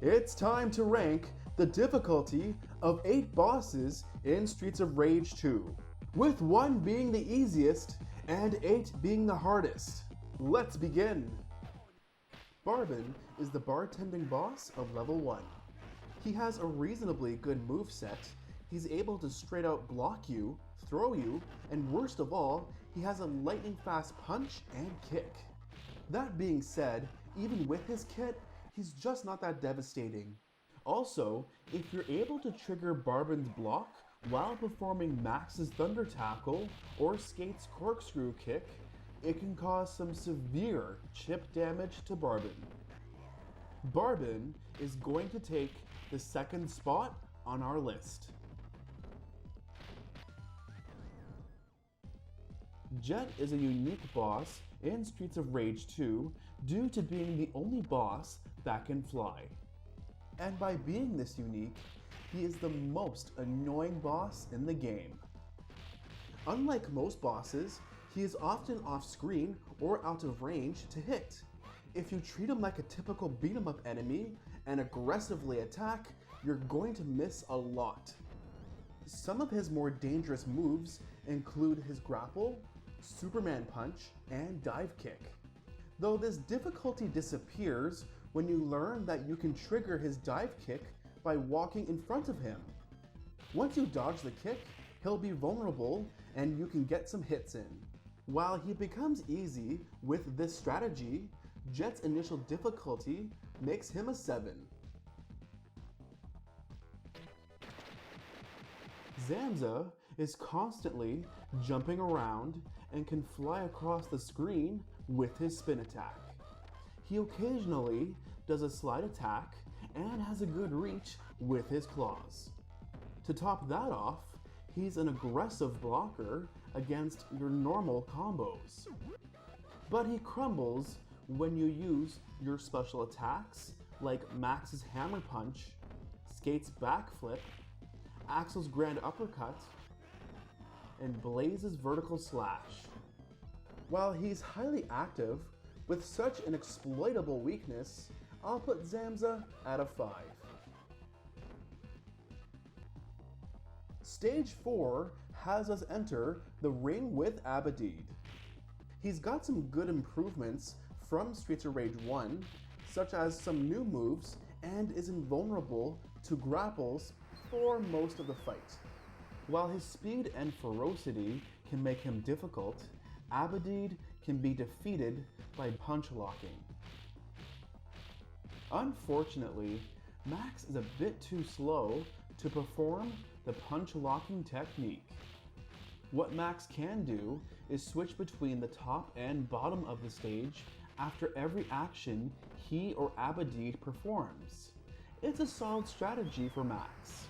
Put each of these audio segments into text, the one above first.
It's time to rank the difficulty of 8 bosses in Streets of Rage 2, with 1 being the easiest and 8 being the hardest. Let's begin! Barbin is the bartending boss of level 1. He has a reasonably good moveset. He's able to straight out block you, throw you, and worst of all, he has a lightning fast punch and kick. That being said, even with his kit, he's just not that devastating. Also, if you're able to trigger Barbin's block while performing Max's Thunder Tackle or Skate's Corkscrew Kick, it can cause some severe chip damage to Barbin. Barbin is going to take the 2nd spot on our list. Jet is a unique boss in Streets of Rage 2 due to being the only boss that can fly. And by being this unique, he is the most annoying boss in the game. Unlike most bosses, he is often off screen or out of range to hit. If you treat him like a typical beat 'em up enemy and aggressively attack, you're going to miss a lot. Some of his more dangerous moves include his grapple, Superman punch, and dive kick. Though this difficulty disappears when you learn that you can trigger his dive kick by walking in front of him. Once you dodge the kick, he'll be vulnerable and you can get some hits in. While he becomes easy with this strategy, Jet's initial difficulty makes him a 7. Zamza is constantly jumping around and can fly across the screen with his spin attack. He occasionally does a slide attack and has a good reach with his claws. To top that off, he's an aggressive blocker against your normal combos. But he crumbles when you use your special attacks like Max's Hammer Punch, Skate's Backflip, Axel's Grand Uppercut, and Blaze's Vertical Slash. While he's highly active, with such an exploitable weakness, I'll put Zamza at a 5. Stage 4 has us enter the ring with Abedid. He's got some good improvements from Streets of Rage 1, such as some new moves, and is invulnerable to grapples for most of the fight. While his speed and ferocity can make him difficult, Abedid can be defeated by punch locking. Unfortunately, Max is a bit too slow to perform the punch locking technique. What Max can do is switch between the top and bottom of the stage after every action he or Abedid performs. It's a solid strategy for Max.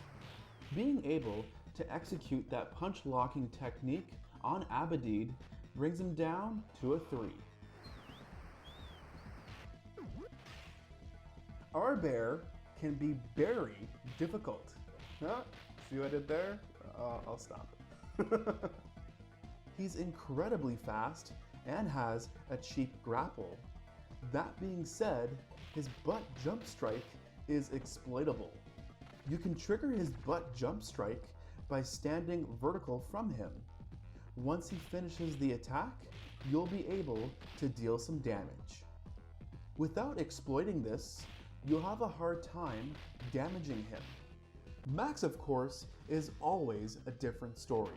Being able to execute that punch locking technique on Abedid brings him down to a 3. R.Bear can be very difficult. See what I did there? I'll stop. He's incredibly fast and has a cheap grapple. That being said, his butt jump strike is exploitable. You can trigger his butt jump strike by standing vertical from him. Once he finishes the attack, you'll be able to deal some damage. Without exploiting this, you'll have a hard time damaging him. Max, of course, is always a different story.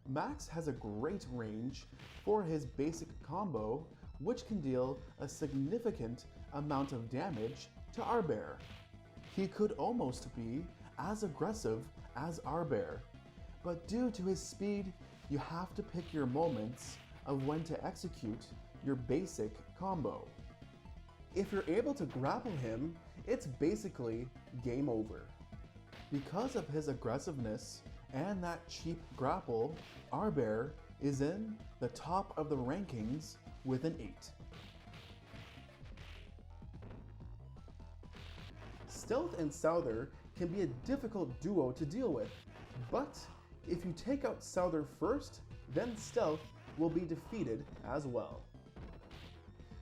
Max has a great range for his basic combo, which can deal a significant amount of damage to R.Bear. He could almost be as aggressive as R.Bear, but due to his speed, you have to pick your moments of when to execute your basic combo. If you're able to grapple him, it's basically game over. Because of his aggressiveness and that cheap grapple, R.Bear is in the top of the rankings with an 8. Stealth and Souther can be a difficult duo to deal with, but if you take out Souther first, then Stealth will be defeated as well.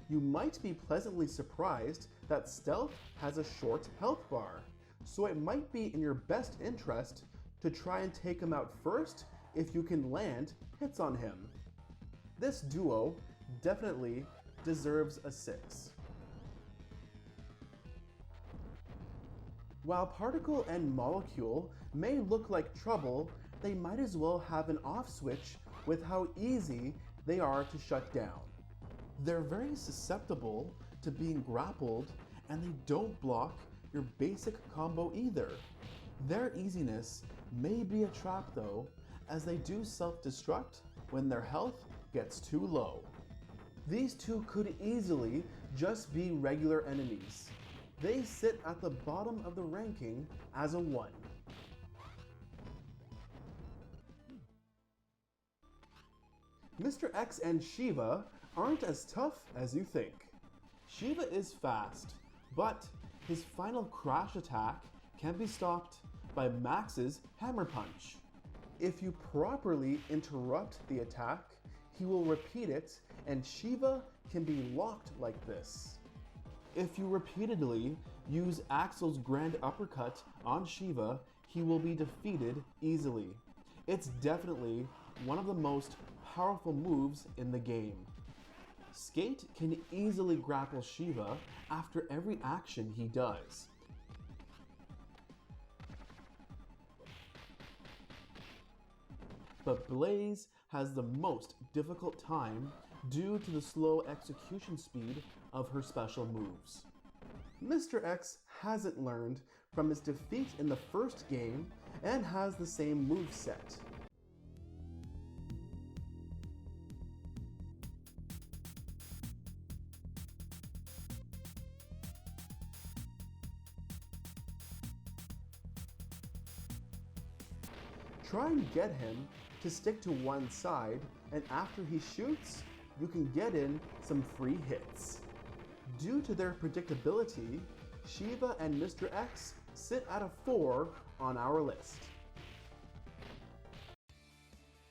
You might be pleasantly surprised that Stealth has a short health bar, so it might be in your best interest to try and take him out first if you can land hits on him. This duo definitely deserves a 6. While Particle and Molecule may look like trouble, they might as well have an off switch with how easy they are to shut down. They're very susceptible to being grappled, and they don't block your basic combo either. Their easiness may be a trap though, as they do self-destruct when their health gets too low. These two could easily just be regular enemies. They sit at the bottom of the ranking as a 1. Mr. X and Shiva aren't as tough as you think. Shiva is fast, but his final crash attack can be stopped by Max's Hammer Punch. If you properly interrupt the attack, he will repeat it, and Shiva can be locked like this. If you repeatedly use Axel's Grand Uppercut on Shiva, he will be defeated easily. It's definitely one of the most powerful moves in the game. Skate can easily grapple Shiva after every action he does. But Blaze has the most difficult time due to the slow execution speed of her special moves. Mr. X hasn't learned from his defeat in the first game and has the same moveset. Try and get him to stick to one side, and after he shoots, you can get in some free hits. Due to their predictability, Shiva and Mr. X sit at a 4 on our list.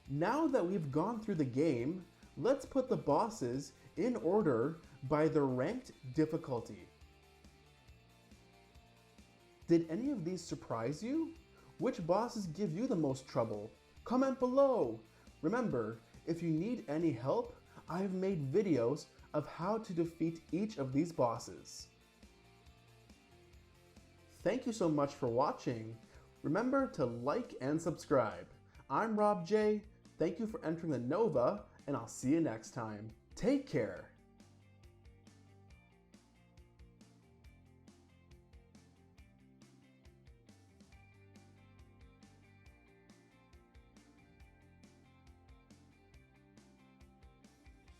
Now that we've gone through the game, let's put the bosses in order by their ranked difficulty. Did any of these surprise you? Which bosses give you the most trouble? Comment below! Remember, if you need any help, I've made videos of how to defeat each of these bosses. Thank you so much for watching. Remember to like and subscribe. I'm Rob J. Thank you for entering the Nova, and I'll see you next time. Take care.